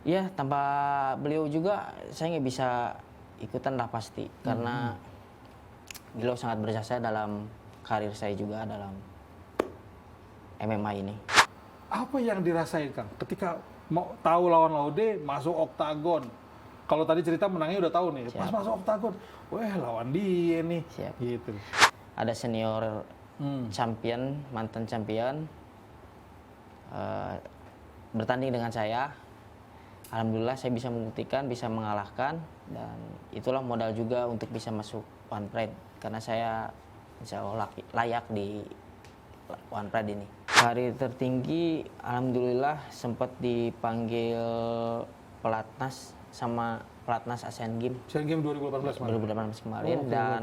Iya, tanpa beliau juga saya nggak bisa ikutan lah pasti. Karena beliau sangat berjasa dalam karir saya juga dalam MMA ini. Apa yang dirasain Kang ketika mau tahu lawan Laude masuk oktagon? Kalau tadi cerita menangnya udah tahu nih, pas masuk oktagon, wah lawan dia nih. Siap. Gitu. Ada senior champion, mantan champion, bertanding dengan saya. Alhamdulillah saya bisa membuktikan, bisa mengalahkan, dan itulah modal juga untuk bisa masuk One Pride karena saya insya Allah layak di One Pride ini. Hari tertinggi, alhamdulillah sempat dipanggil pelatnas sama pelatnas Asian Games. Asian Games 2018 kemarin. 2018 kemarin dan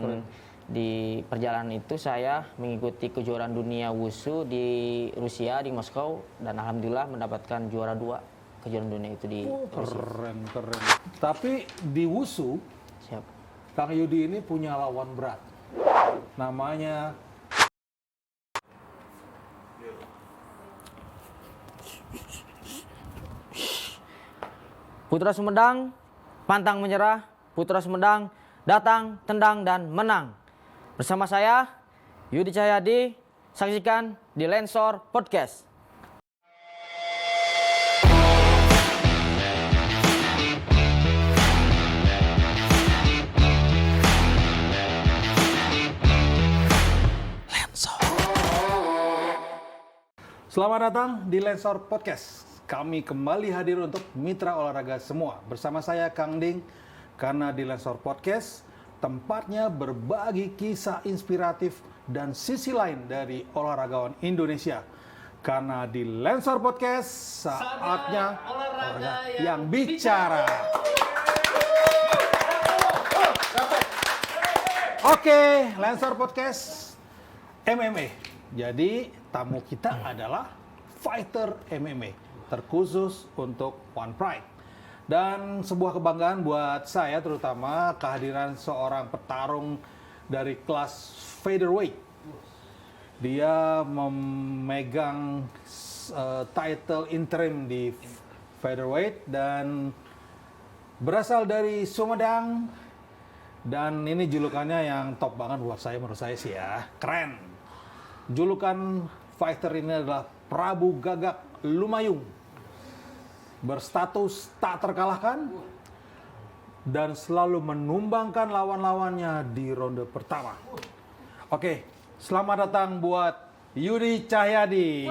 di perjalanan itu saya mengikuti kejuaraan dunia wushu di Rusia di Moskow dan alhamdulillah mendapatkan juara 2 kejuaraan dunia itu di Keren. Tapi di wushu, Siap. Kang Yudi ini punya lawan berat. Namanya Putra Sumedang, pantang menyerah. Putra Sumedang, datang, tendang, dan menang. Bersama saya, Yudi Cahyadi, saksikan di Lensor Podcast. Selamat datang di Lensor Podcast. Kami kembali hadir untuk mitra olahraga semua. Bersama saya Kang Ding, karena di Lensor Podcast tempatnya berbagi kisah inspiratif dan sisi lain dari olahragawan Indonesia. Karena di Lensor Podcast saatnya olahraga yang bicara. Oke, Lensor Podcast MMA. Jadi tamu kita adalah fighter MMA terkhusus untuk One Pride. Dan sebuah kebanggaan buat saya terutama kehadiran seorang petarung dari kelas featherweight. Dia memegang title interim di featherweight dan berasal dari Sumedang. Dan ini julukannya yang top banget buat saya, menurut saya sih ya, keren. Julukan fighter ini adalah Prabu Gagak Lumayung. Berstatus tak terkalahkan dan selalu menumbangkan lawan-lawannya di ronde pertama. Oke, selamat datang buat Yudi Cahyadi.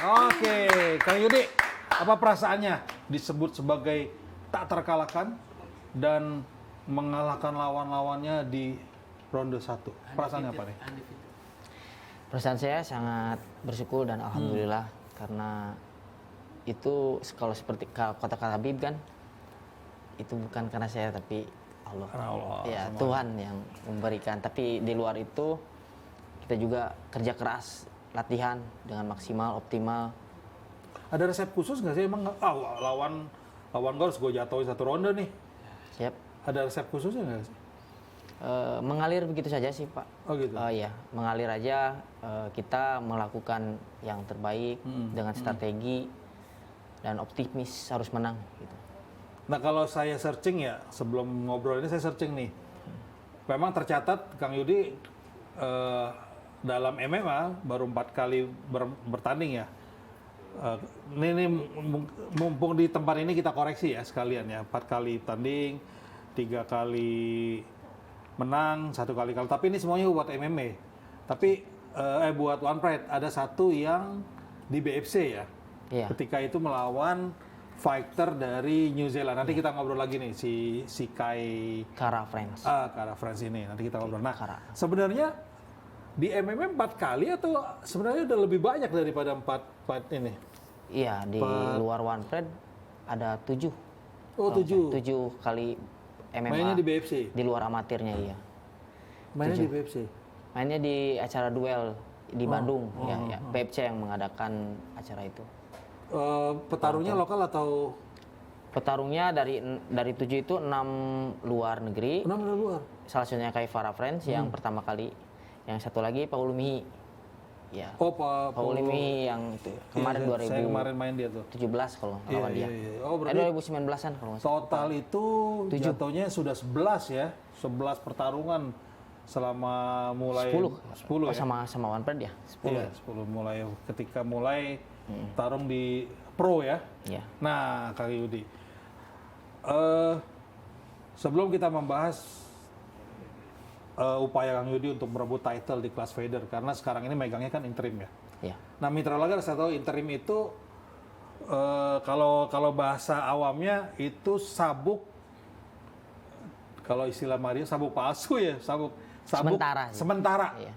Oke, Kang Yudi, apa perasaannya disebut sebagai tak terkalahkan dan mengalahkan lawan-lawannya di ronde 1? Perasaannya apa nih? Perasaan saya sangat bersyukur dan alhamdulillah karena itu kalau seperti kata Habib kan itu bukan karena saya tapi Allah. Ya, sama. Tuhan yang memberikan. Tapi di luar itu kita juga kerja keras, latihan dengan maksimal, optimal. Ada resep khusus nggak sih emang? Lawan gue harus gue jatuhin 1 ronde nih. Siap. Ada resep khususnya nggak sih? Mengalir begitu saja sih Pak. Oh gitu. Iya, mengalir aja. Kita melakukan yang terbaik dengan strategi dan optimis harus menang. Gitu. Nah kalau saya searching ya sebelum ngobrol ini saya searching nih. Memang tercatat Kang Yudi dalam MMA baru 4 kali bertanding ya. Ini mumpung di tempat ini kita koreksi ya sekalian ya. 4 kali tanding, 3 kali menang, 1 kali kalah. Tapi ini semuanya buat MMA. Tapi buat One Pride ada 1 yang di BFC ya. Iya. Ketika itu melawan fighter dari New Zealand. Nanti kita ngobrol lagi nih si Kai Kara Friends. Kara France ini. Nanti kita ngobrol. Nah, Kara. sebenarnya di MMA 4 kali atau sebenarnya udah lebih banyak daripada 4 fight ini? Iya, di luar One Pride ada 7. Oh, 7. 7 kali MMA. Mainnya di BFC? Di luar amatirnya, iya. Mainnya di BFC? Mainnya di acara duel di Bandung. Ya, PFC yang mengadakan acara itu. Petarungnya lokal atau? Petarungnya dari 7 itu 6 luar negeri. 6 dari luar? Salah satunya kayak Farah Friends yang pertama kali. Yang satu lagi Paul Mihi. Ya. Oh, Paulimi yang itu kemarin iya, saya kemarin main dia tuh. 2017 kalau Iya, lawan dia. iya. Oh, berarti 2019-an kalau nggak salah. total itu jatuhnya sudah 11 ya. 11 pertarungan selama mulai 10 Oh, ya. sama One Pride ya? 10. Iya, 10 mulai ketika mulai tarung di pro ya. Iya. Nah, Kang Yudi. Sebelum kita membahas upaya Kang Yudi untuk merebut title di kelas feather, karena sekarang ini megangnya kan interim ya. Iya. Nah, Mitra Lagar saya tahu interim itu kalau bahasa awamnya itu sabuk, kalau istilah Mario sabuk palsu ya, sabuk sementara Iya.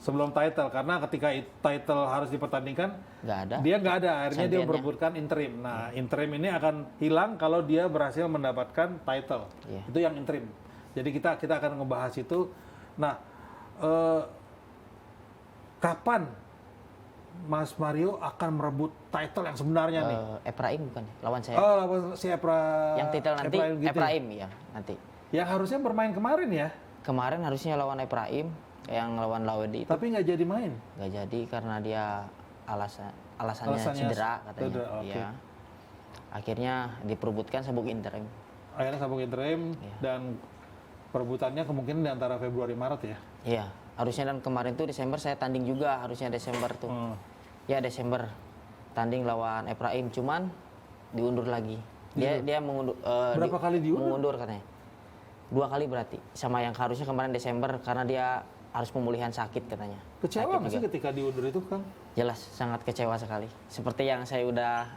sebelum title, karena ketika title harus dipertandingkan Nggak ada. dia nggak ada, akhirnya dia Championnya. berebutkan interim. Nah, interim ini akan hilang kalau dia berhasil mendapatkan title. Iya. Itu yang interim. Jadi kita akan ngebahas itu. Nah, kapan Mas Mario akan merebut title yang sebenarnya nih? Ephraim bukan ya? Lawan saya. Oh, lawan si Epra. Yang title nanti Ephraim gitu ya? Ephraim ya nanti. Yang harusnya bermain kemarin ya, Kemarin harusnya lawan Ephraim yang lawan Lawedi itu tapi nggak jadi main. nggak jadi karena dia alasannya Alasannya cedera katanya. cedera, oke. Iya. Akhirnya diperebutkan sabuk interim. Akhirnya sabuk interim Iya. dan perebutannya kemungkinan di antara Februari Maret ya. Iya. Harusnya dan kemarin tuh Desember saya tanding juga, harusnya Desember tuh. Ya Desember tanding lawan Ephraim, cuman diundur lagi. Dia mengundur. Berapa kali diundur? Mengundur katanya. 2 kali berarti. Sama yang harusnya kemarin Desember karena dia harus pemulihan sakit katanya. Kecewa Sakit nggak sih juga. ketika diundur itu, Kang? Jelas sangat kecewa sekali. Seperti yang saya udah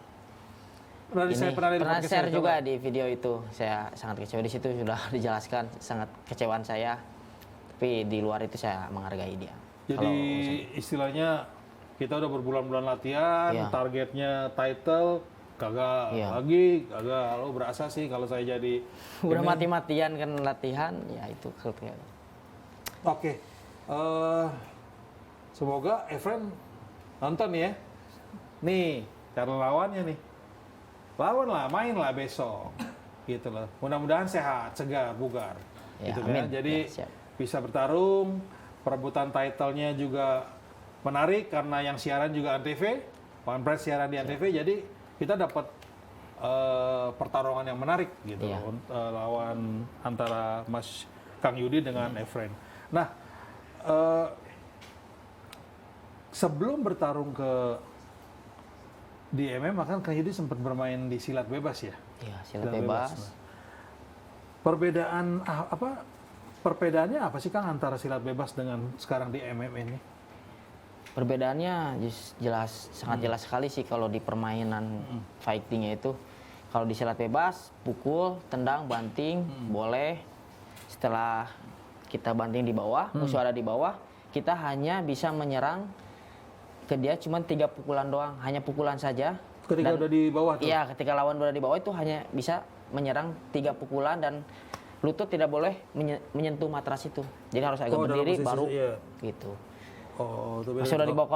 Saya pernah lihat di podcast share saya, juga coba. di video itu. Saya sangat kecewa di situ sudah dijelaskan sangat kecewaan saya. Tapi di luar itu saya menghargai dia. Jadi istilahnya kita udah berbulan-bulan latihan, Iya. targetnya title, kagak Iya. lagi, kagak. Lo berasa sih kalau saya jadi Udah mati-matian kan latihan, ya itu kecewa. Oke. Semoga Efren nonton ya. Nih, cara lawannya nih. Lawan lah, main lah besok. Gitu loh. Mudah-mudahan sehat, segar, bugar. Ya, gitu amin. kan. Jadi Ya, siap. bisa bertarung, perebutan title-nya juga menarik karena yang siaran juga Antv, One Pride siaran di Antv, jadi kita dapat pertarungan yang menarik gitu Iya. lawan antara Mas Kang Yudi dengan Efren. Nah, sebelum bertarung di MMA kan Kang Yudi sempat bermain di silat bebas ya? Ya, silat bebas. Nah, perbedaannya apa sih Kang antara silat bebas dengan sekarang di MMA ini? Perbedaannya sangat jelas sekali sih kalau di permainan fightingnya itu. Kalau di silat bebas, pukul, tendang, banting, boleh. Setelah kita banting di bawah, musuh ada di bawah, kita hanya bisa menyerang ke dia cuma 3 pukulan doang, hanya pukulan saja. Ketika udah di bawah tuh? Iya, ketika lawan berada di bawah itu hanya bisa menyerang 3 pukulan dan lutut tidak boleh menyentuh matras itu. Jadi harus agak dalam berdiri posisi, baru iya. gitu. Oh, itu beda. Masih udah di bawah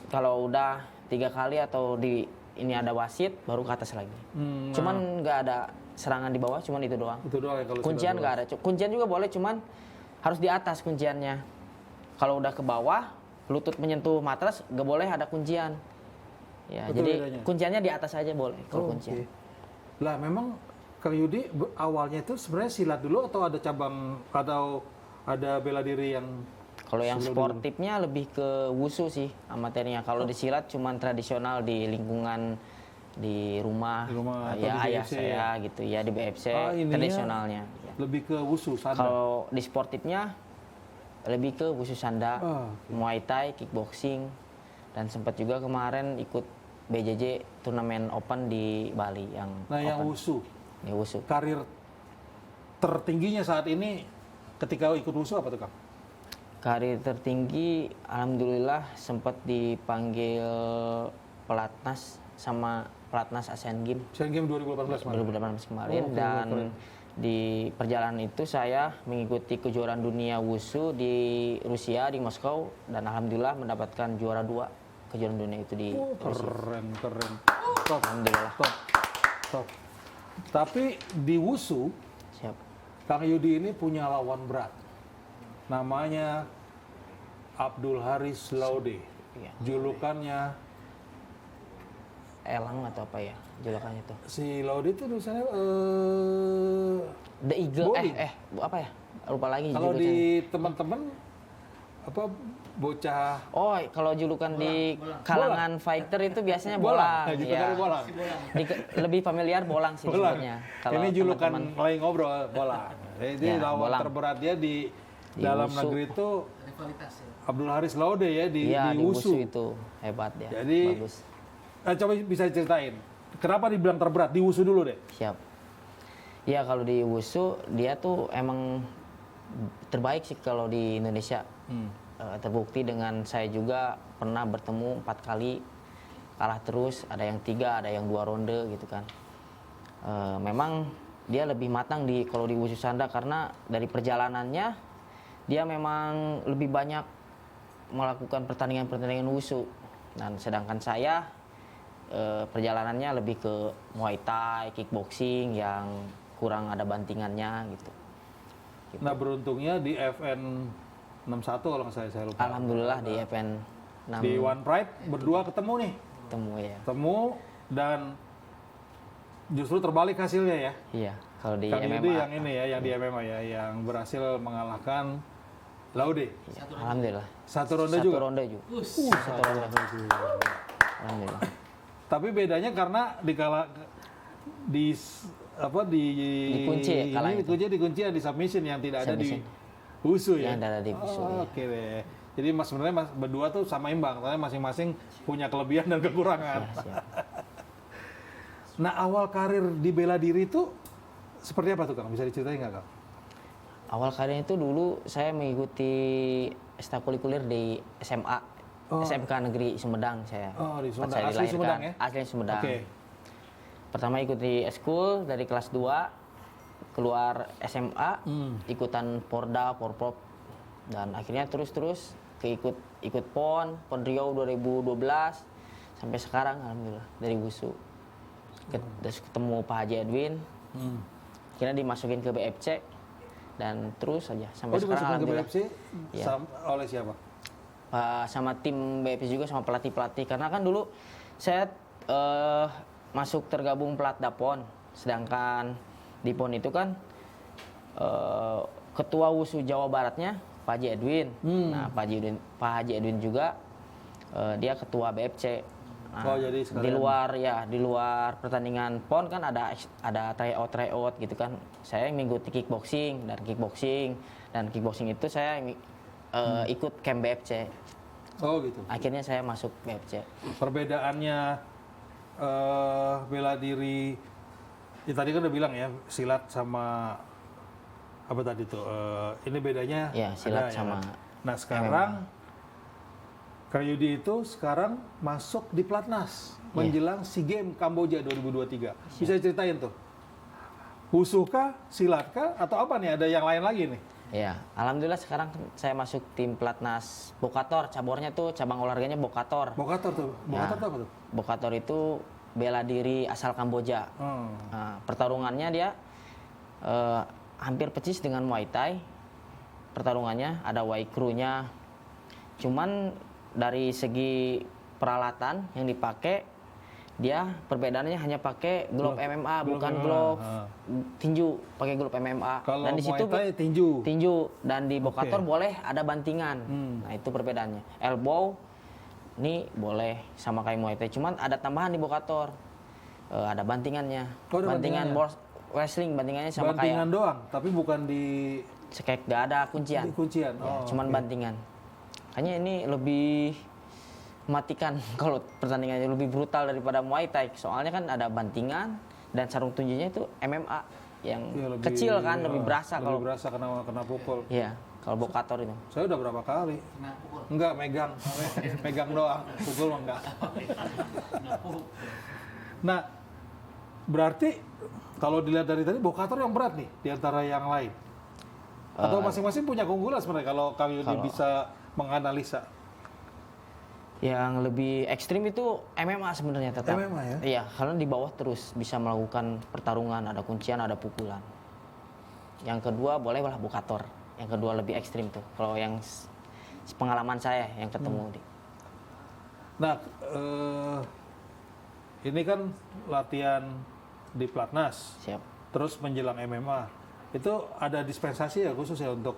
kalau udah 3 kali atau ini ada wasit baru ke atas lagi. Cuman nggak ada serangan di bawah, cuman itu doang. Itu doang ya kalau Kuncian silat nggak ada. Kuncian juga boleh, cuman harus di atas kunciannya. Kalau udah ke bawah, lutut menyentuh matras, nggak boleh ada kuncian. Ya, Itu jadi bedanya? kunciannya di atas aja boleh kalau kuncian. Oke. Lah memang Kang Yudi awalnya itu sebenarnya silat dulu atau ada cabang atau ada bela diri yang Kalau yang sportifnya lebih ke wushu sih amatirnya. Kalau di silat cuman tradisional di lingkungan di rumah, Di rumah atau ya di ayah BFC saya gitu ya di BFC ininya tradisionalnya. Ya. lebih ke wushu sanda? Kalau di sportifnya lebih ke wushu sanda, muay thai, kickboxing, dan sempat juga kemarin ikut BJJ turnamen open di Bali yang Nah yang open. wushu, Ya wushu. karir tertingginya saat ini ketika ikut wushu apa tuh Kang? Karir tertinggi, alhamdulillah sempat dipanggil pelatnas sama pelatnas Asian Games Asian Games 2018 kemarin. 2018 kemarin Oh, dan keren. di perjalanan itu saya mengikuti kejuaraan dunia wushu di Rusia di Moskow dan alhamdulillah mendapatkan juara 2 kejuaraan dunia itu di Rusia. Keren. Top, Alhamdulillah. top. Tapi di wushu Siap. Kang Yudi ini punya lawan berat. Namanya Abdul Haris Laude. Iya. Julukannya Elang atau apa ya julukannya tuh? si Laude itu tulisannya The Eagle. Bowling. Apa ya? Lupa lagi kalau julukannya. di teman-teman apa bocah Oh, kalau julukan di kalangan fighter itu biasanya bolang. julukannya Ya. bolang. Lebih familiar bolang sih Bolang. disebutnya. Ini julukan teman-teman- lagi ngobrol bolang. Jadi Ya, lawan bolang. terberat dia di dalam Wusu. negeri itu Rivalitas ya. Abdul Haris Laude ya di Iya, di Wusu. Wusu itu hebat dia. Jadi- bagus. Coba bisa ceritain. Kenapa dibilang terberat? Di Wusu dulu deh. Siap. Ya kalau di Wusu dia tuh emang terbaik sih kalau di Indonesia. Terbukti dengan saya juga pernah bertemu 4 kali, kalah terus, ada yang 3, ada yang 2 ronde gitu kan. Memang dia lebih matang kalau di Wusu Sanda karena dari perjalanannya dia memang lebih banyak melakukan pertandingan-pertandingan Wusu. Dan sedangkan saya perjalanannya lebih ke Muay Thai, kickboxing yang kurang ada bantingannya gitu. Nah beruntungnya di FN 61 kalau nggak saya lupa. Alhamdulillah di event 6 Di One Pride berdua ketemu nih. temu ya. Ketemu dan justru terbalik hasilnya ya. Iya, kalau di Kang MMA. Yudi yang ini ya, yang di MMA ya, yang berhasil mengalahkan Laude. Iya, alhamdulillah. Satu ronde Satu juga. ronde juga. Satu ronde. Alhamdulillah. Tapi bedanya karena di Dikunci ya, kalah ini itu. dikunci di submission yang tidak ada di Submission. Wusu ya. Yang ada di Wusu, Oh, ya. Oke deh. Jadi sebenarnya berdua tuh sama imbang, karena masing-masing punya kelebihan dan kekurangan. Ya, siap. Nah awal karir di bela diri itu seperti apa tuh Kang? Bisa diceritain nggak Kang? Awal karirnya itu dulu saya mengikuti ekstrakurikuler di SMA, SMK Negeri Sumedang saya. Oh, di Tempat Sumedang. saya Asli dilahirkan. Sumedang ya? Asli Sumedang. Oke. Pertama ikuti eskul dari kelas 2, keluar SMA, ikutan Porda, Porprov, dan akhirnya terus ikut PON Riau 2012 sampai sekarang alhamdulillah dari Wusu. Terus ketemu Pak Haji Edwin, akhirnya dimasukin ke BFC dan terus saja sampai sekarang Dimasukin ke alhamdulillah. BFC Iya. oleh siapa? Sama tim BFC juga sama pelatih karena kan dulu saya masuk tergabung Pelatda PON, sedangkan di PON itu kan ketua Wusu Jawa Baratnya Pak Haji Edwin. Nah Pak Haji Edwin juga dia ketua BFC. Nah, jadi sekalian. di luar pertandingan PON kan ada tryout gitu kan. Saya mengikuti kickboxing itu saya ikut camp BFC. Oh gitu. Akhirnya saya masuk BFC. Perbedaannya bela diri, ya tadi kan udah bilang ya silat sama apa tadi tuh? Ini bedanya. Ya, silat ada, sama Nah sekarang Kang Yudi itu sekarang masuk di Platnas menjelang SEA Games Kamboja 2023. Bisa ceritain tuh? Wusu kah, silat kah, atau apa nih? Ada yang lain lagi nih? Ya, alhamdulillah sekarang saya masuk tim Platnas Bokator, cabang olahraganya Bokator. Bokator tuh, Bokator tuh apa tuh? Bokator itu bela diri asal Kamboja. Nah, pertarungannya dia hampir persis dengan Muay Thai. Pertarungannya ada Waikru-nya. Cuman dari segi peralatan yang dipakai, dia perbedaannya hanya pakai glove MMA, bukan glove tinju, pakai glove MMA. Kalau Dan di situ Muay Thai tinju. dan di Bokator boleh ada bantingan. Nah, itu perbedaannya. Elbow ini boleh sama kayak Muay Thai, cuman ada tambahan di Bokator. Ada bantingannya. Oh, ada bantingan wrestling, bantingannya sama Bantingan kayak doang, tapi bukan di sekek, gak ada kuncian. kuncian. Ya, cuman bantingan. Kayaknya ini lebih mematikan kalau pertandingannya lebih brutal daripada Muay Thai. Soalnya kan ada bantingan dan sarung tinjunya itu MMA yang Ya, lebih- kecil kan, lebih berasa lebih kalau berasa kena pukul. iya, kalau Bokator itu. Saya udah berapa kali? Kena pukul. Enggak, megang doang. Pukul mah enggak. Kena pukul. Nah, berarti kalau dilihat dari tadi Bokator yang berat nih di antara yang lain. Atau masing-masing punya keunggulan sebenarnya kalau Kang Yudi bisa menganalisa. Yang lebih ekstrim itu MMA sebenarnya tetap. MMA ya? Iya, karena di bawah terus bisa melakukan pertarungan, ada kuncian, ada pukulan. Yang kedua bolehlah Bokator. Yang kedua lebih ekstrim tuh. Kalau yang pengalaman saya yang ketemu di. Nah, ini kan latihan di Platnas, Siap. terus menjelang MMA. Itu ada dispensasi ya khusus ya untuk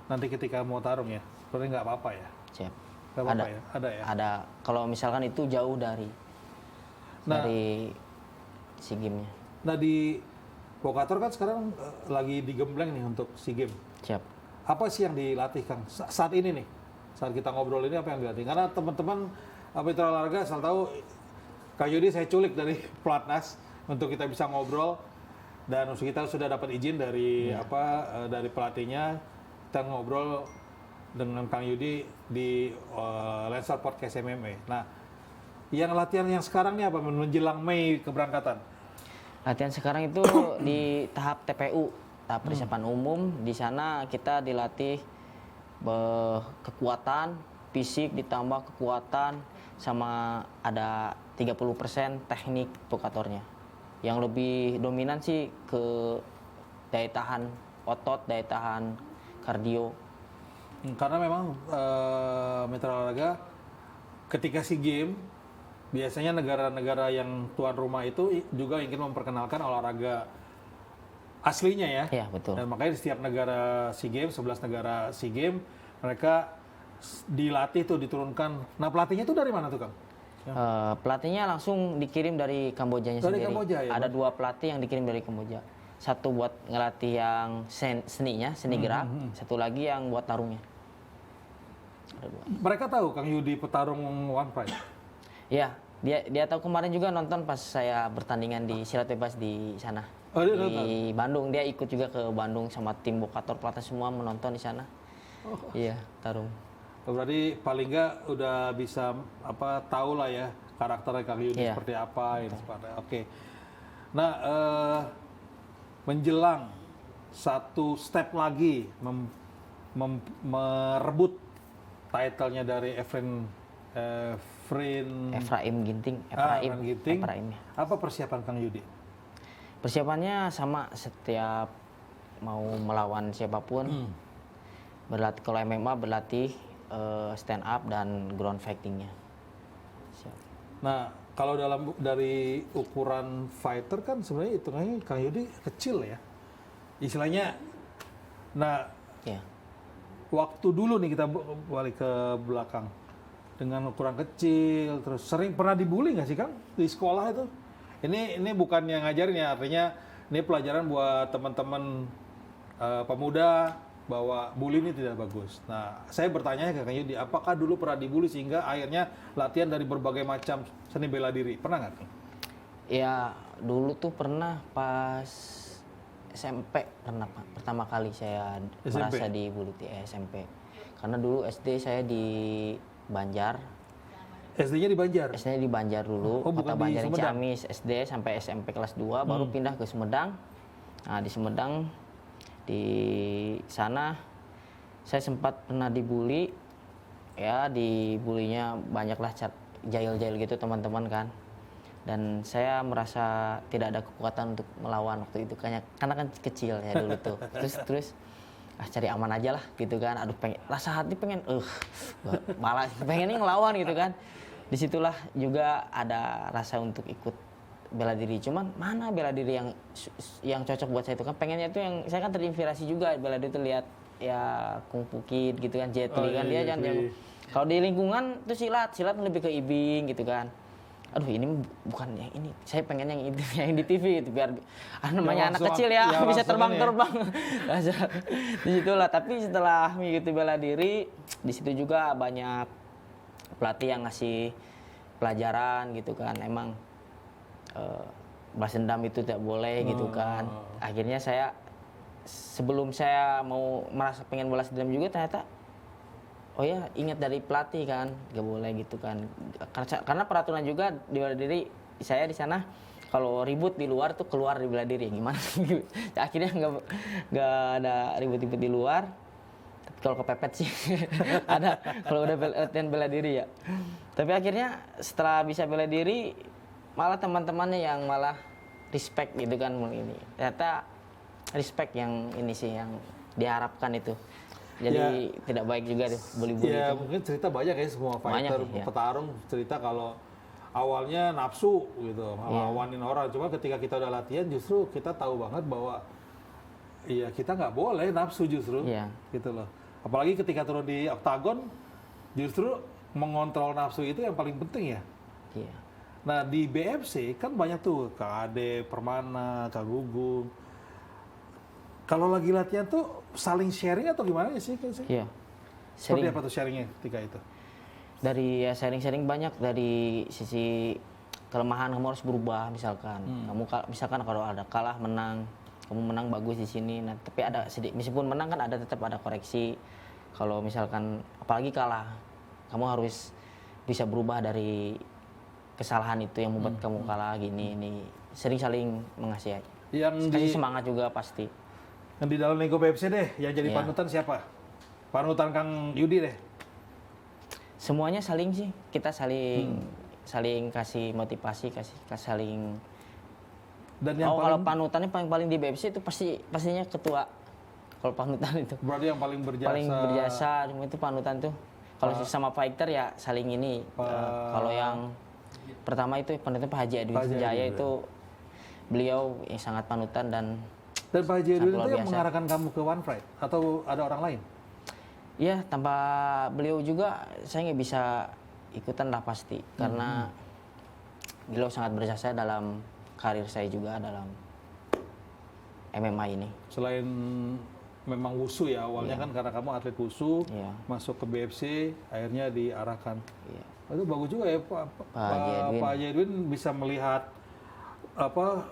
nanti ketika mau tarung ya? Sebenarnya nggak apa-apa ya? Siap. Nggak apa-apa Ada. ya? Ada ya? Ada. Kalau misalkan itu jauh dari Nah, SEA Games-nya. nah di Vokator kan sekarang lagi digembleng nih untuk SEA Games. Siap. Apa sih yang dilatih Kang? Saat ini nih, saat kita ngobrol ini apa yang dilatih? Karena teman-teman mitra olahraga asal tahu, Kak Yudi saya culik dari Platnas untuk kita bisa ngobrol dan kita sudah dapat izin dari dari pelatihnya kita ngobrol dengan Kang Yudi di Lensar Podcast MMA. Nah, yang latihan yang sekarang nih apa menjelang Mei keberangkatan? Latihan sekarang itu di tahap TPU, tahap persiapan umum. Di sana kita dilatih kekuatan fisik ditambah kekuatan sama ada 30% teknik vokatornya. Yang lebih dominan sih ke daya tahan otot, daya tahan kardio. Karena memang mitra olahraga ketika SEA Games biasanya negara-negara yang tuan rumah itu juga ingin memperkenalkan olahraga aslinya ya. Iya, betul. Dan makanya di setiap negara SEA Games, 11 negara SEA Games, mereka dilatih tuh diturunkan. Nah, pelatihnya tuh dari mana tuh, Kang? Pelatihnya langsung dikirim dari Kambojanya Dari sendiri. Kamboja, ya, Ada 2 pelatih yang dikirim dari Kamboja. Satu buat ngelatih yang seninya, seni gerak. Satu lagi yang buat tarungnya. Ada 2. Mereka tahu Kang Yudi petarung One Pride. Iya, dia tahu kemarin juga nonton pas saya bertandingan di silat bebas di sana. Oh, dia Di Bandung, dia ikut juga ke Bandung sama tim Vokator Platnas semua menonton di sana. Iya, tarung. Berarti paling nggak udah bisa tahu lah ya karakter Kang Yudi Iya. seperti apa ini seperti. Oke. Nah, menjelang satu step lagi merebut title-nya dari Efraim Ginting, Efraim Ginting. Efraim, ya. Apa persiapan Kang Yudi? Persiapannya sama setiap mau melawan siapapun. Berlatih kalau MMA berlatih stand up dan ground fighting-nya. Siap. Nah, kalau dari ukuran fighter kan sebenarnya hitungannya Kang Yudi kecil ya. Istilahnya, nah Ya. waktu dulu nih kita balik ke belakang dengan ukuran kecil, terus sering pernah dibully nggak sih Kang di sekolah itu? Ini bukan yang ngajarin ya, artinya ini pelajaran buat teman-teman pemuda bahwa bully ini tidak bagus. Nah, saya bertanya ke Kang Yudi, apakah dulu pernah dibully sehingga akhirnya latihan dari berbagai macam seni bela diri? Pernah nggak? Ya, dulu tuh pernah pas SMP pernah Pak. Pertama kali saya SMP? merasa dibully di SMP. Karena dulu SD saya di Banjar. SD-nya di Banjar? SD-nya di Banjar dulu, Oh, bukan Kota di Banjar Sumedang? Ciamis, SD sampai SMP kelas 2 baru pindah ke Sumedang. Nah, di Sumedang di sana saya sempat pernah dibully. Ya, dibulinya banyaklah jail-jail gitu teman-teman kan. Dan saya merasa tidak ada kekuatan untuk melawan waktu itu karena kan kecil ya dulu tuh. Terus cari aman aja lah gitu kan. Aduh, rasa hati pengen malah pengennya ngelawan gitu kan. Disitulah juga ada rasa untuk ikut bela diri. Cuman mana bela diri yang cocok buat saya itu kan, pengennya itu yang saya kan terinspirasi juga bela diri itu lihat ya Kung Fu Kid gitu kan, Jet Li kan dia jangan kalau di lingkungan tuh silat lebih ke ibing gitu kan. Aduh, ini bukan yang ini, saya pengen yang itu yang di TV gitu biar namanya anak kecil ya bisa terbang-terbang. Disitulah, tapi setelah mengikuti bela diri di situ juga banyak pelatih yang ngasih pelajaran gitu kan, emang balas dendam itu tidak boleh gitu kan. Akhirnya saya sebelum saya mau merasa pengen balas dendam juga ternyata oh ya ingat dari pelatih kan, gak boleh gitu kan. Karena peraturan juga di bela diri saya di sana kalau ribut di luar tuh keluar di bela diri, gimana? Akhirnya nggak ada ribut-ribut di luar. Tapi kalau kepepet sih ada kalau udah latihan bela diri ya. Tapi akhirnya setelah bisa bela diri malah teman-temannya yang malah respect gitu kan ini. Ternyata respect yang ini sih yang diharapkan itu. jadi tidak baik juga tuh bully-bully Ya itu. mungkin cerita banyak ya semua Banyak, fighter, ya. petarung cerita kalau awalnya nafsu gitu, Iya. lawanin orang. Cuma ketika kita udah latihan justru kita tahu banget bahwa iya kita nggak boleh nafsu justru, Iya. gitu loh. Apalagi ketika turun di oktagon, justru mengontrol nafsu itu yang paling penting ya. Iya. Nah di BFC kan banyak tuh Kak Ade, Permana, Kak Gugum. Kalau lagi latihan tuh saling sharing atau gimana sih? Iya. Seperti Sering apa tuh sharingnya ketika itu? dari ya sharing-sharing banyak dari sisi kelemahan kamu harus berubah misalkan. Misalkan kalau ada kalah menang, kamu menang bagus di sini. Nah, tapi ada sedikit meskipun menang kan ada tetap ada koreksi. Kalau misalkan apalagi kalah, kamu harus bisa berubah dari kesalahan itu yang membuat kamu kalah gini ini. Sering saling mengasih kasih semangat juga pasti. Yang di dalam Lego BFC deh, yang jadi Iya. panutan siapa? Panutan Kang Yudi deh. Semuanya saling sih, kita saling kasih motivasi, saling. Dan yang Kalau paling panutannya paling di BBC itu pastinya ketua. Kalau panutan itu berarti yang paling berjasa. paling berjasa, cuma itu panutan tuh. Kalau sama fighter ya saling ini. Kalau yang pertama itu panutan Pak Haji Edwin Pak Haji Senjaya Edwin. itu beliau yang sangat panutan dan Dan Pak Haji Edwin sangat itu luar yang biasa. mengarahkan kamu ke One Fight atau ada orang lain? ya tanpa beliau juga saya nggak bisa ikutan lah pasti karena beliau sangat berjasa dalam karir saya juga dalam MMA ini. Selain memang wusu ya awalnya kan karena kamu atlet wusu, Iya. masuk ke BFC, akhirnya diarahkan. Iya. Itu bagus juga ya Haji Edwin. Pak Haji Edwin bisa melihat apa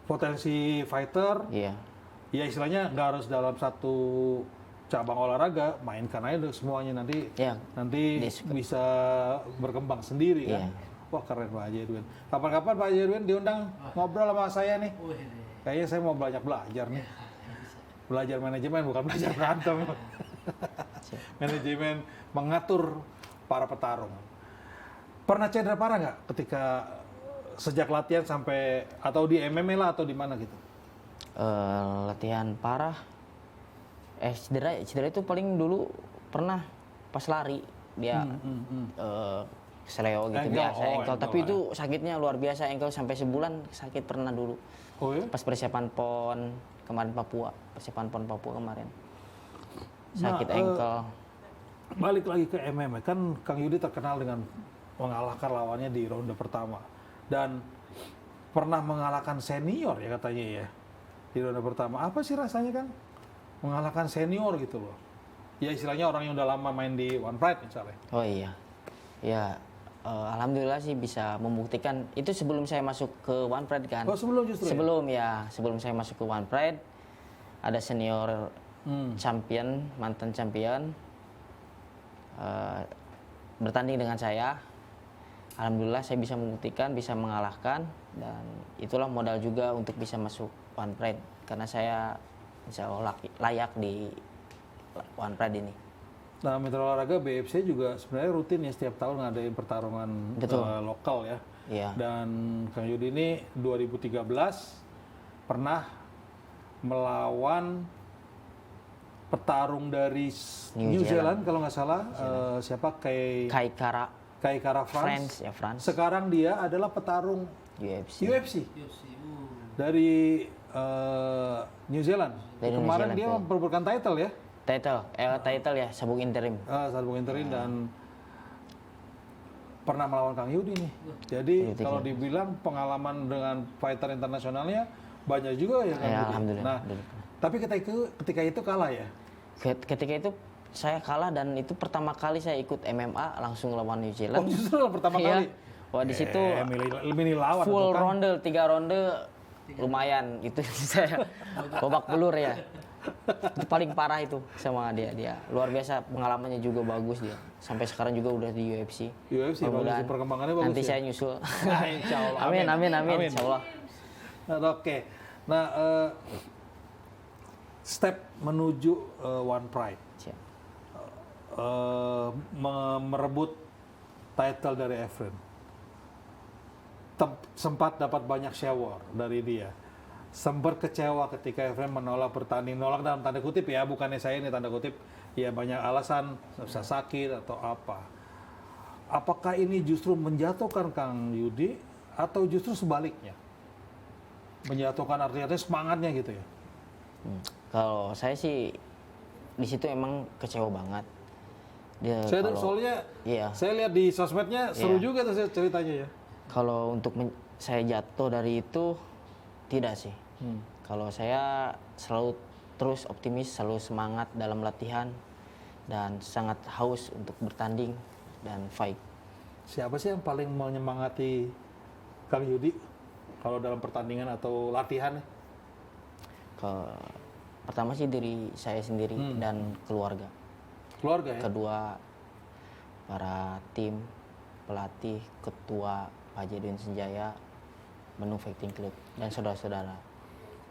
potensi fighter. Iya. Ya istilahnya nggak harus dalam satu cabang olahraga, mainkan aja semuanya nanti Iya. nanti bisa berkembang sendiri kan. Iya. Wah keren Pak Haji Edwin. Kapan-kapan Pak Haji Edwin diundang ngobrol sama saya nih. Wih, ini. Kayaknya saya mau belajar nih. Belajar manajemen bukan belajar berantem. Manajemen mengatur para petarung. Pernah cedera parah nggak ketika sejak latihan sampai atau di MMA lah atau di mana gitu? Latihan parah. Cedera itu paling dulu pernah pas lari dia seleo gitu Ankle, biasa ankle. ankle, Tapi itu sakitnya luar biasa ankle sampai sebulan sakit pernah dulu. Oh ya? Pas persiapan PON kemarin persiapan PON Papua kemarin. Sakit Nah, ankle. Balik lagi ke MMA, kan Kang Yudi terkenal dengan mengalahkan lawannya di ronde pertama. Dan pernah mengalahkan senior ya katanya ya, di ronde pertama. Apa sih rasanya Kang? Mengalahkan senior gitu loh. Ya istilahnya orang yang udah lama main di One Pride misalnya. Oh iya. Ya alhamdulillah sih bisa membuktikan itu sebelum saya masuk ke One Pride kan. Oh sebelum justru Sebelum saya masuk ke One Pride ada senior champion, mantan champion bertanding dengan saya. Alhamdulillah saya bisa membuktikan, bisa mengalahkan dan itulah modal juga untuk bisa masuk One Pride karena saya insya Allah layak di One Pride ini. Nah, Mitra Olahraga BFC juga sebenarnya rutin ya setiap tahun ngadain pertarungan Betul. Lokal ya. Iya. Dan Kang Yudi ini 2013 pernah melawan petarung dari New Zealand kalau nggak salah, siapa Kai Kara France. France. Sekarang dia adalah petarung UFC. UFC UFC. dari New Zealand. Dari New Kemarin Zealand, dia ya. memperebutkan title ya. Title ya, sabuk interim. Sabuk interim dan pernah melawan Kang Yudi nih. Jadi kalau dibilang pengalaman dengan fighter internasionalnya banyak juga ya Kang Ya, Yudi. alhamdulillah. Nah, tapi ketika itu kalah ya. Ketika itu saya kalah dan itu pertama kali saya ikut MMA langsung lawan New Zealand. Oh justru pertama Iya. kali. Wah di situ milih lawan full atau kan? ronde, 3 ronde lumayan itu saya babak belur ya. Itu paling parah itu sama dia. Luar biasa pengalamannya juga bagus dia. Sampai sekarang juga udah di UFC. UFC bagus, Mudah-mudahan perkembangannya bagus. nanti ya? saya nyusul. Nah, insya Allah. Amin. Insya Allah. Oke. Nah, step menuju One Pride. Siap. Merebut title dari Efren. Sempat dapat banyak shower dari dia. Sempat kecewa ketika Efren menolak bertanding, nolak dalam tanda kutip ya, bukannya saya ini tanda kutip, ya banyak alasan, bisa sakit atau apa. Apakah ini justru menjatuhkan Kang Yudi atau justru sebaliknya? Menjatuhkan artinya semangatnya gitu ya? Kalau saya sih di situ emang kecewa banget. Dia Soalnya iya, saya lihat di sosmednya seru Iya. juga tuh ceritanya ya. kalau untuk saya jatuh dari itu tidak sih. Kalau saya selalu terus optimis, selalu semangat dalam latihan dan sangat haus untuk bertanding dan fight. Siapa sih yang paling menyemangati Kang Yudi kalau dalam pertandingan atau latihan? Pertama sih diri saya sendiri dan keluarga. Keluarga ya? Kedua, para tim, pelatih, ketua Pak Jedwin Senjaya, Bandung Fighting Club, dan saudara-saudara.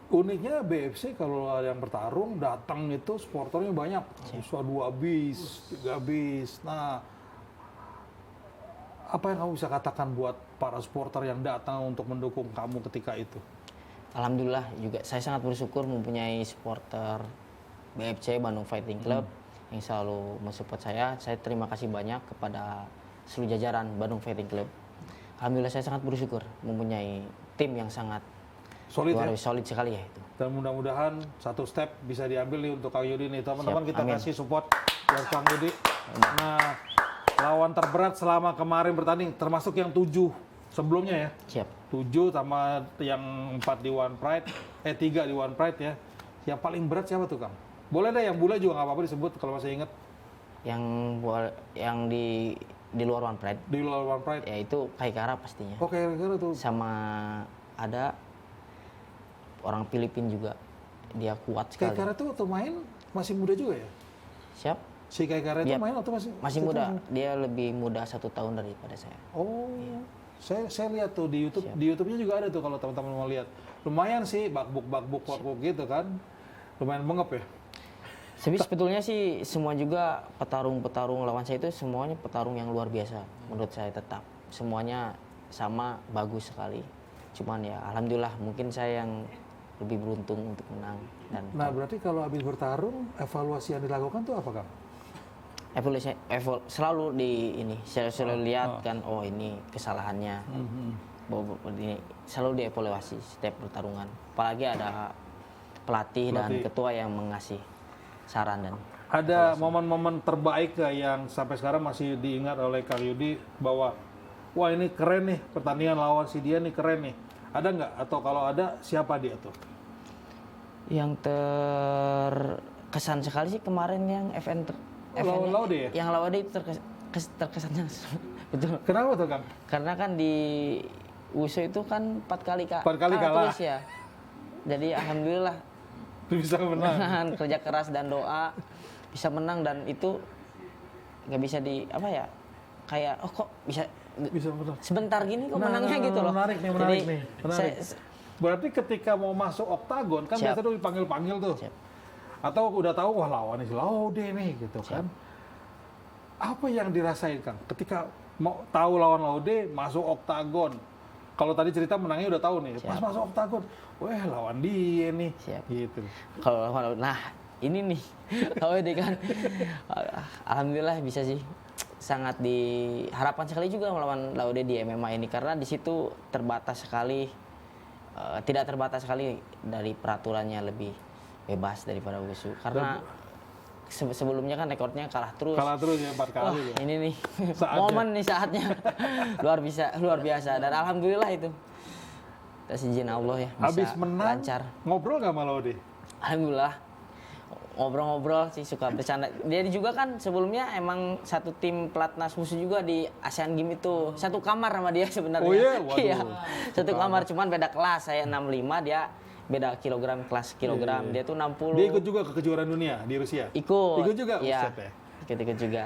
Uniknya BFC kalau ada yang bertarung datang itu supporternya banyak, bisa 2 bis, 3 bis. Nah, apa yang kamu bisa katakan buat para supporter yang datang untuk mendukung kamu ketika itu? Alhamdulillah juga saya sangat bersyukur mempunyai supporter BFC Bandung Fighting Club yang selalu mensupport saya. Saya terima kasih banyak kepada seluruh jajaran Bandung Fighting Club. Alhamdulillah saya sangat bersyukur mempunyai tim yang sangat Solid luar ya? biasa solid sekali ya itu. Dan mudah-mudahan satu step bisa diambil nih untuk Kang Yudi nih. Teman-teman Siap, kita amin. kasih support buat Kang Yudi. Nah, lawan terberat selama kemarin bertanding termasuk yang 7 sebelumnya ya. Siap. 7 sama yang 4 di One Pride, 3 di One Pride ya. Yang paling berat siapa tuh Kang? Boleh deh yang bule juga nggak apa-apa disebut kalau masih inget. Yang di luar One Pride Di luar One Pride. yaitu Kaikara pastinya. Oke, kira tuh. Sama ada orang Filipina juga, dia kuat sekali. Kaikara tuh waktu main masih muda juga ya? Siap. Si Kaikara itu Iya. main waktu Masih muda, dia lebih muda 1 tahun daripada saya. Oh, saya lihat tuh di YouTube, di YouTube-nya juga ada tuh kalau teman-teman mau lihat. Lumayan sih, bakbuk gitu kan. Lumayan bengep ya. Sebetulnya sih semua juga petarung-petarung lawan saya itu semuanya petarung yang luar biasa menurut saya tetap. Semuanya sama bagus sekali. Cuman ya alhamdulillah mungkin saya yang lebih beruntung untuk menang dan Nah, berarti kalau habis bertarung, evaluasi yang dilakukan tuh apa, Kang? selalu saya selalu lihat kan, oh ini kesalahannya. Ini selalu dievaluasi setiap pertarungan. Apalagi ada pelatih dan ketua yang mengasih saran dan Ada momen-momen terbaik gak yang sampai sekarang masih diingat oleh Kang Yudi bahwa wah ini keren nih pertandingan lawan si dia nih keren nih. Ada nggak? Atau kalau ada siapa dia tuh? yang terkesan sekali sih kemarin yang Lawan Laude ya? Yang Laude itu terkesannya betul. Kenapa tuh Kang? Karena kan di Wusu itu kan 4 kali 4 kali kalah. terus ya. Jadi alhamdulillah Bisa menang. dengan kerja keras dan doa bisa menang, dan itu nggak bisa kayak oh kok bisa Bisa menang. sebentar gini kok Nah, menangnya gitu loh. menarik nih. Jadi, Menarik. Berarti ketika mau masuk oktagon kan Siap. biasa tuh dipanggil-panggil tuh. Siap. Atau udah tahu wah lawannya si Laude nih gitu kan. Apa yang dirasain Kang ketika mau tahu lawan Laude masuk oktagon? Kalau tadi cerita menangnya udah tahu nih. Pas masuk oktagon, wah lawan dia nih. Siap. Gitu. Kalau nah ini nih Laude kan alhamdulillah bisa sih, sangat diharapkan sekali juga melawan Laude di MMA ini karena di situ terbatas sekali, tidak terbatas sekali dari peraturannya, lebih bebas daripada Wusu karena sebelumnya kan rekornya kalah terus Ya 4 kali. Wah, ya. ini nih Saatnya. momen nih saatnya luar biasa dan alhamdulillah itu atas izin Allah ya bisa Habis menang, lancar. ngobrol nggak sama Laude? Alhamdulillah ngobrol-ngobrol sih, suka bercanda. Dia juga kan sebelumnya emang satu tim pelatnas Wusu juga di Asian Games itu, satu kamar sama dia sebenarnya. Oh iya? Waduh. Iya, satu kamar cuman beda kelas. Saya 65, dia beda kelas kilogram. Dia tuh 60. Dia ikut juga ke kejuaraan dunia di Rusia? Ikut juga? Iya, Buset ya. ikut juga.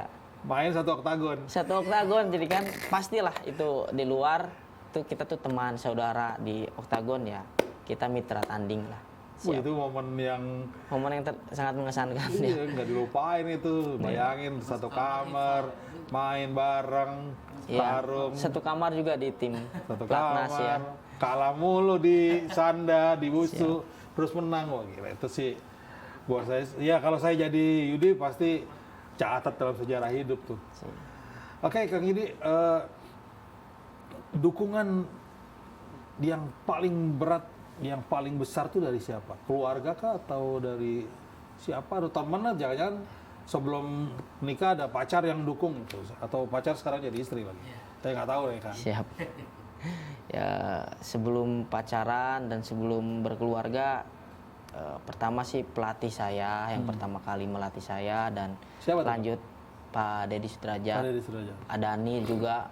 Main satu oktagon. Satu oktagon, jadi kan pastilah itu di luar tuh kita tuh teman saudara, di oktagon ya kita mitra tanding lah. Wah, itu momen yang Momen yang sangat mengesankan ya. iya, nggak dilupain itu. Bayangin satu kamar, main bareng, Iya, tarung, satu kamar juga di tim satu pelatnas ya. kamar, kalah mulu di Sanda, di Wusu, terus menang. Wah gila, itu sih Buat saya, ya kalau saya jadi Yudi pasti catat dalam sejarah hidup tuh. Oke, Kang Yudi, dukungan yang paling berat, yang paling besar tuh dari siapa? Keluarga kah atau dari siapa? Atau teman? Jangan-jangan sebelum nikah ada pacar yang dukung gitu. Atau pacar sekarang jadi istri lagi. Saya nggak tahu ya kan. Siap. Ya, sebelum pacaran dan sebelum berkeluarga, pertama sih pelatih saya yang pertama kali melatih saya, dan Siapa tuh? lanjut Pak Dedi Sudrajat, Ada di Suraja. Adani juga.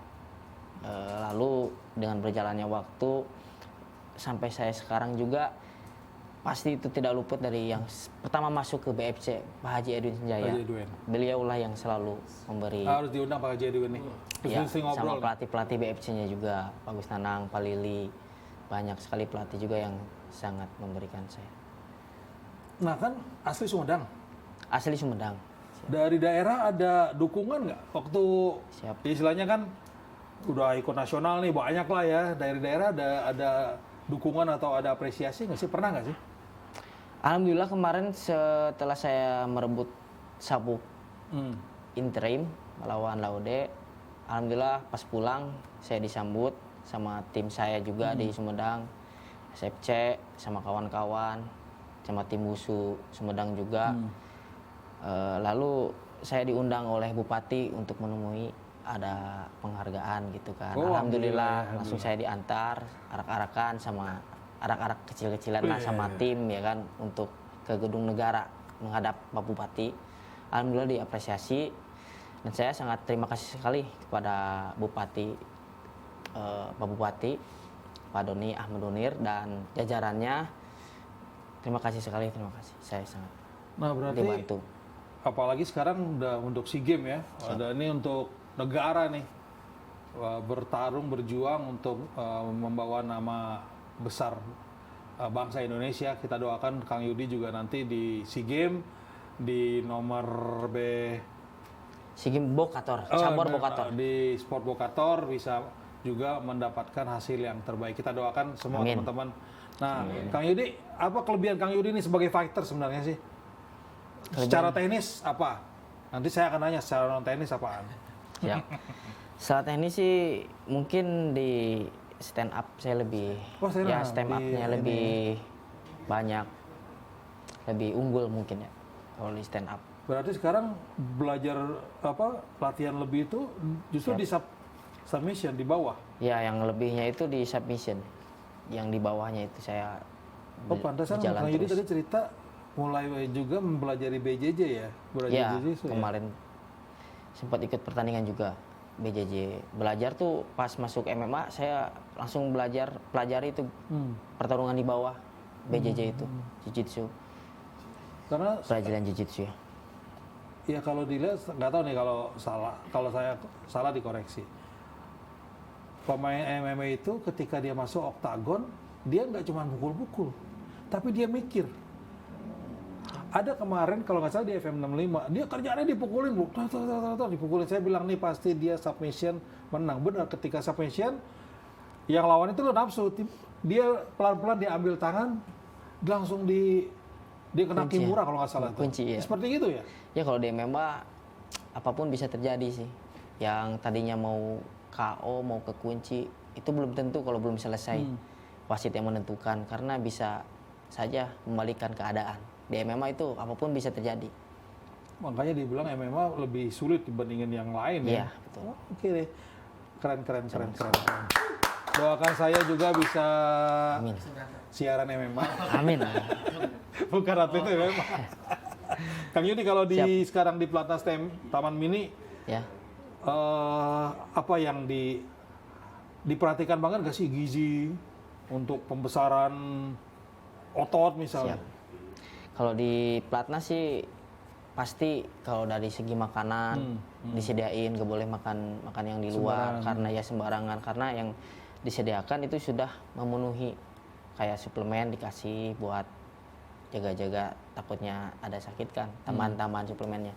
Lalu dengan berjalannya waktu sampai saya sekarang juga, pasti itu tidak luput dari yang pertama masuk ke BFC, Pak Haji Edwin Senjaya. Haji Edwin. Beliaulah yang selalu memberi, Harus diundang Pak Haji Edwin nih. Terus ya, sering sama ngobrol. nih. pelatih-pelatih BFC-nya juga, Pak Gus Nanang, Pak Lili, banyak sekali pelatih juga yang sangat memberikan saya. Nah kan asli Sumedang. Asli Sumedang. Dari daerah ada dukungan nggak? Waktu Siap. istilahnya kan udah ikut nasional nih, banyak lah ya. Dari daerah ada dukungan atau ada apresiasi nggak sih? Pernah nggak sih? Alhamdulillah kemarin setelah saya merebut sabuk Hmm. interim melawan Laude, alhamdulillah pas pulang saya disambut sama tim saya juga di Sumedang, SFC sama kawan-kawan, sama tim Wusu Sumedang juga. Lalu saya diundang oleh Bupati untuk menemui, ada penghargaan gitu kan. Oh, Alhamdulillah alhamdulillah. langsung saya diantar arak-arakan sama arak-arak kecil-kecilan lah sama tim ya kan, untuk ke gedung negara menghadap Pak Bupati. Alhamdulillah diapresiasi, dan saya sangat terima kasih sekali kepada Bupati, Pak Bupati, Pak Doni Ahmad Donir dan jajarannya. Terima kasih sekali, terima kasih. Saya sangat Nah berarti dibantu. apalagi sekarang udah untuk SEA Games ya, ada ini untuk negara nih. Bertarung, berjuang untuk membawa nama besar bangsa Indonesia. Kita doakan Kang Yudi juga nanti di SEA Games di nomor Sigim Bokator, Oh, cabur nah, Bokator. di Sport Bokator bisa juga mendapatkan hasil yang terbaik. Kita doakan semua Amin. teman-teman. Nah, Kang Yudi, apa kelebihan Kang Yudi ini sebagai fighter sebenarnya sih? Secara teknis apa? Nanti saya akan nanya secara non teknis apaan. Ya. Saat ini sih mungkin di stand up saya lebih, Oh, stand ya up. stand Di up-nya ini. lebih banyak, lebih unggul mungkin ya kalau di stand up. Berarti sekarang belajar apa latihan lebih itu justru di submission di bawah. Ya, yang lebihnya itu di submission, yang di bawahnya itu saya Oh, pantasan berjalan Kang Yudi terus. tadi cerita mulai juga mempelajari BJJ ya. Belajar Ya, jiu-jitsu ya? kemarin sempat ikut pertandingan juga BJJ. Belajar tuh pas masuk MMA saya langsung pelajari itu pertarungan di bawah BJJ itu, jiu-jitsu, Karena pelajaran jiu-jitsu ya. ya kalau dilihat nggak tahu nih kalau saya salah dikoreksi. Pemain MMA itu ketika dia masuk oktagon dia nggak cuma pukul-pukul, tapi dia mikir. Ada kemarin kalau nggak salah di FM 65 dia kerjanya dipukulin bu, dipukulin. Saya bilang nih pasti dia submission menang. Benar, ketika submission yang lawan itu lo nafsu, dia pelan-pelan dia ambil tangan langsung dia kena Kunci ya? kimura kalau nggak salah. tuh. Kunci, ya. Seperti gitu ya. Ya kalau di MMA apapun bisa terjadi sih. Yang tadinya mau KO, mau ke kunci, itu belum tentu kalau belum selesai. Wasit yang menentukan, karena bisa saja membalikan keadaan. Di MMA itu apapun bisa terjadi. Makanya dibilang MMA lebih sulit dibandingin yang lain ya. Iya, betul. Oh, oke deh. Keren. Doakan saya juga bisa Amin. siaran MMA. Amin. Bukan atlet MMA. Kang Yudi kalau sekarang di Pelatnas Taman Mini Ya. apa yang diperhatikan banget gak sih gizi untuk pembesaran otot misalnya? Siap. Kalau di Platnas sih pasti kalau dari segi makanan disediain, gak boleh makan yang di luar karena ya sembarangan, karena yang disediakan itu sudah memenuhi, kayak suplemen dikasih buat jaga-jaga takutnya ada sakit kan, tambahan-tambahan suplemennya.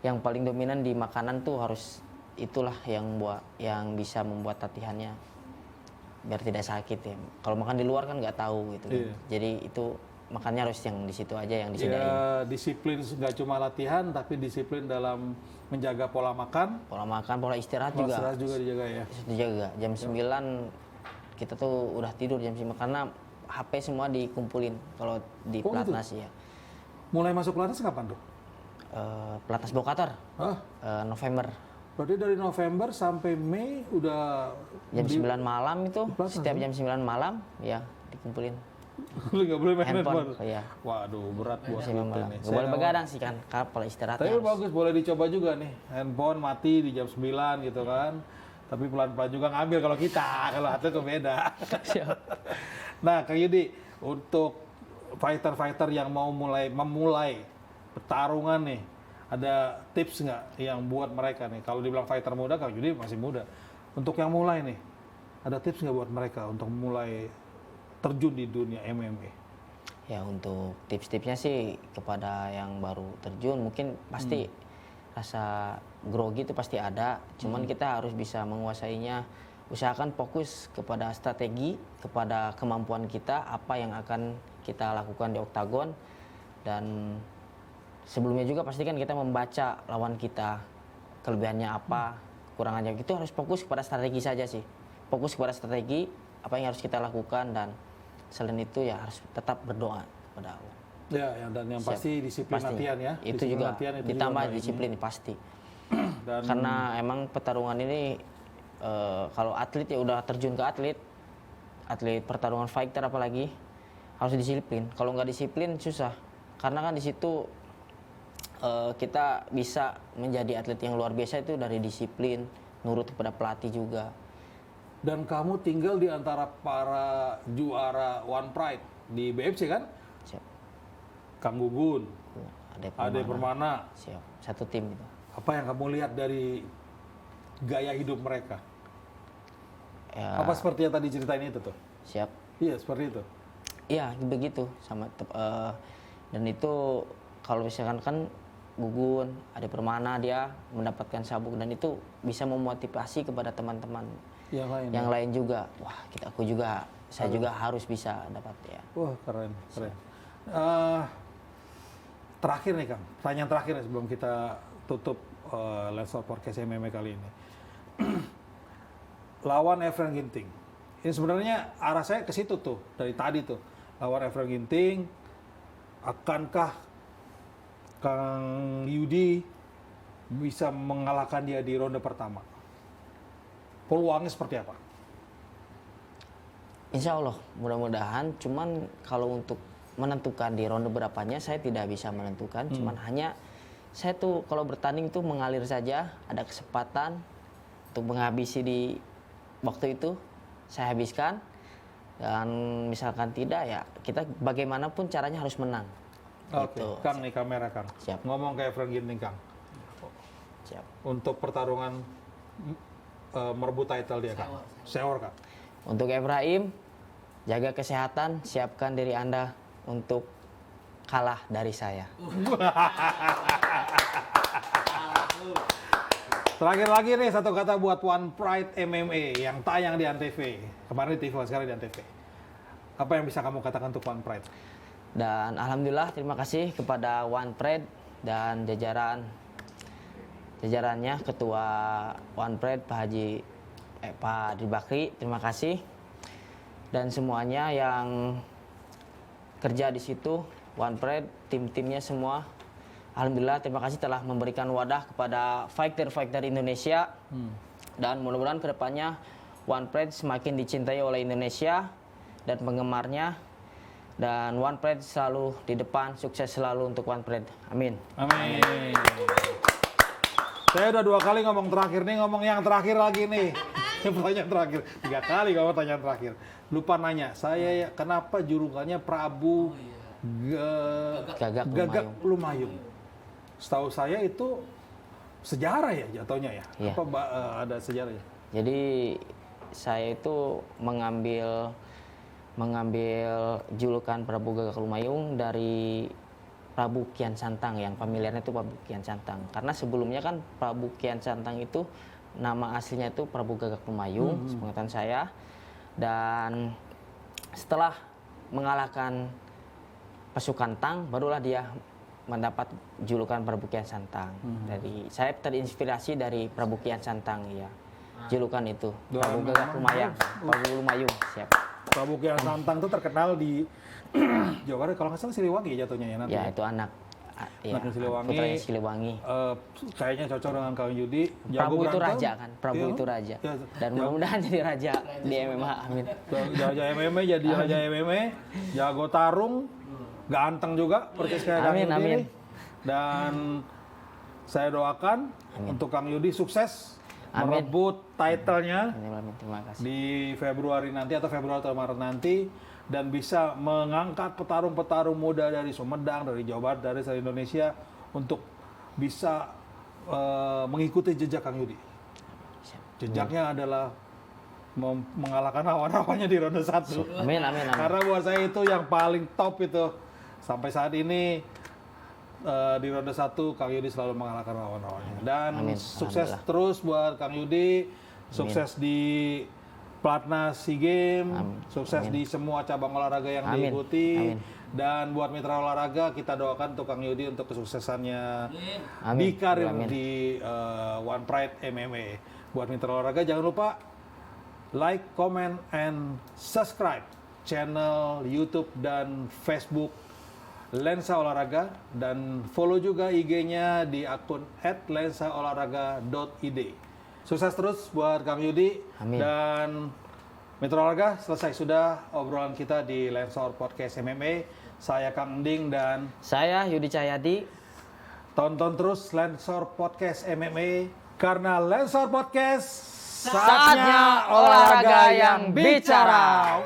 Yang paling dominan di makanan tuh harus itulah yang bisa membuat latihannya biar tidak sakit ya. Kalau makan di luar kan nggak tahu gitu kan. Iya. Jadi itu makannya harus yang di situ aja yang disediain. Ya, disiplin nggak cuma latihan, tapi disiplin dalam menjaga pola makan, Pola makan, pola istirahat pola juga istirahat juga dijaga ya. harus dijaga. Jam 9 kita tuh udah tidur jam 5 karena HP semua dikumpulin kalau di Oh, gitu? pelatnas ya. Mulai masuk pelatnas kapan tuh? Pelatnas Bokator Hah? November Berarti dari November sampai Mei udah jam 9 malam itu, pelatnas, setiap jam 9 malam ya dikumpulin lu nggak boleh main handphone. handphone. Iya. Waduh, berat buat Jam 9 kita malam. nih. Gak boleh begadang sih kan, kalau pola istirahatnya Tapi harus. bagus, boleh dicoba juga nih. Handphone mati di jam 9 gitu kan. Tapi pelan-pelan juga ngambil kalau kita, kalau atlet tuh beda. Siap. Nah, Kang Yudi, untuk fighter-fighter yang mau memulai pertarungan nih, ada tips nggak yang buat mereka nih? Kalau dibilang fighter muda, Kang Yudi masih muda. Untuk yang mulai nih, ada tips nggak buat mereka untuk mulai terjun di dunia MMA? Ya untuk tips-tipsnya sih kepada yang baru terjun mungkin pasti rasa grogi itu pasti ada, cuman kita harus bisa menguasainya. Usahakan fokus kepada strategi, kepada kemampuan kita, apa yang akan kita lakukan di oktagon, dan sebelumnya juga pastikan kita membaca lawan kita, kelebihannya apa, kekurangannya. Itu harus fokus kepada strategi saja sih, fokus kepada strategi apa yang harus kita lakukan, dan selain itu ya harus tetap berdoa kepada Allah. Ya, dan yang Siap. pasti disiplin Pasti. latihan ya. Itu Disiplin juga latihan itu ditambah juga disiplin pasti. Dan Karena emang pertarungan ini kalau atlet ya udah terjun ke atlet pertarungan fighter apalagi harus disiplin. Kalau nggak disiplin susah. Karena kan di situ kita bisa menjadi atlet yang luar biasa itu dari disiplin, nurut kepada pelatih juga. Dan kamu tinggal di antara para juara One Pride di BFC kan? Siap. Kang Gugun, Ade Permana. Permana. Siap. Satu tim gitu. Apa yang kamu lihat dari gaya hidup mereka? Ya, Apa seperti yang tadi ceritain itu tuh? siap. Iya, seperti itu. Iya begitu sama dan itu kalau misalkan kan Gugun, Ade Permana dia mendapatkan sabuk, dan itu bisa memotivasi kepada teman-teman Yang lain. yang lain juga. Wah aku juga, saya juga harus bisa dapat ya. Wah, keren, keren. Terakhir nih Kang, pertanyaan terakhir nih sebelum kita tutup Let's Talk Podcast MMA kali ini. Lawan Efren Ginting. Ini sebenarnya arah saya ke situ tuh, dari tadi tuh. Lawan Efren Ginting, akankah Kang Yudi bisa mengalahkan dia di ronde pertama? Peluangnya seperti apa? Insya Allah mudah-mudahan, cuman kalau untuk menentukan di ronde berapanya saya tidak bisa menentukan, cuman hanya saya tuh kalau bertanding tuh mengalir saja, ada kesempatan untuk menghabisi di waktu itu saya habiskan, dan misalkan tidak ya kita bagaimanapun caranya harus menang. Oke, Gitu. Kang nih kamera Kang. Siap. Ngomong kayak Efren Ginting Kang. Siap. Untuk pertarungan merebut title dia Kang. Seor Kang. Untuk Ibrahim, jaga kesehatan, siapkan diri Anda untuk kalah dari saya. Terakhir lagi nih satu kata buat One Pride MMA yang tayang di Antv. Kemarin di TV, sekarang di Antv. Apa yang bisa kamu katakan untuk One Pride? Dan alhamdulillah terima kasih kepada One Pride dan jajarannya, Ketua One Pride Pak Adi Bakri, terima kasih. Dan semuanya yang kerja di situ, One Pride, tim-timnya semua. Alhamdulillah terima kasih telah memberikan wadah kepada fighter-fighter Indonesia. Dan mudah-mudahan kedepannya One Pride semakin dicintai oleh Indonesia dan penggemarnya. Dan One Pride selalu di depan, sukses selalu untuk One Pride. Amin. Amin. Saya udah 2 kali ngomong terakhir nih, ngomong yang terakhir lagi nih. Yang pertanyaan terakhir. 3 kali ngomong pertanyaan terakhir. Lupa nanya, saya kenapa julukannya Prabu Gagak Lumayung? Setahu saya itu sejarah ya jatuhnya ya? Iya. Apa ada sejarahnya? Jadi saya itu mengambil julukan Prabu Gagak Lumayung dari Prabu Kian Santang, yang familiarnya itu Prabu Kian Santang. Karena sebelumnya kan Prabu Kian Santang itu nama aslinya itu Prabu Gagak Lumayung, sepengetahuan saya. Dan setelah mengalahkan pasukan Tang, barulah dia mendapat julukan Prabu Kian Santang. Dari saya terinspirasi dari Prabu Kian Santang ya. Julukan itu Prabu Gagak Lumayang, Prabu Lumayung, siap. Prabu Kian Santang itu terkenal di Jawa Barat, kalau nggak salah Siliwangi jatuhnya ya nanti. Ya, itu anak ya, Anaknya Siliwangi. putranya Siliwangi. Kayaknya cocok dengan Kang Yudi. Prabu itu berantem. raja kan, Prabu Iya. itu raja. Iya. Dan mudah-mudahan jadi raja di MMA, amin. Raja MMA jadi raja MMA, jago tarung, ganteng juga persis kayak Kang Amin, Yudi. amin. Dan saya doakan untuk Kang Yudi sukses Amin. merebut title-nya Amin, terima kasih. di Februari nanti atau Februari atau Maret nanti, dan bisa mengangkat petarung-petarung muda dari Sumedang, dari Jawa Barat, dari seluruh Indonesia untuk bisa mengikuti jejak Kang Yudi. Jejaknya adalah mengalahkan lawan-lawannya di ronde 1. Amin, amin, amin. Karena buat saya itu yang paling top itu. Sampai saat ini di ronde 1 Kang Yudi selalu mengalahkan lawan-lawannya. Dan Amin. sukses Alhamdulillah. terus buat Kang Yudi. Sukses di Platnas SEA Games, Amin. sukses Amin. di semua cabang olahraga yang Amin. diikuti. Amin. Dan buat mitra olahraga, kita doakan untuk Kang Yudi untuk kesuksesannya Amin. di karir Amin. di One Pride MMA. Buat mitra olahraga, jangan lupa like, comment, and subscribe channel YouTube dan Facebook Lensa Olahraga, dan follow juga IG-nya di akun @lensaolahraga.id. Sukses terus buat Kang Yudi. Amin. Dan mitra olahraga, selesai sudah obrolan kita di Lensor Podcast MMA. Saya Kang Ding dan Saya Yudi Cahyadi. tonton terus Lensor Podcast MMA, karena Lensor Podcast Saatnya olahraga yang bicara.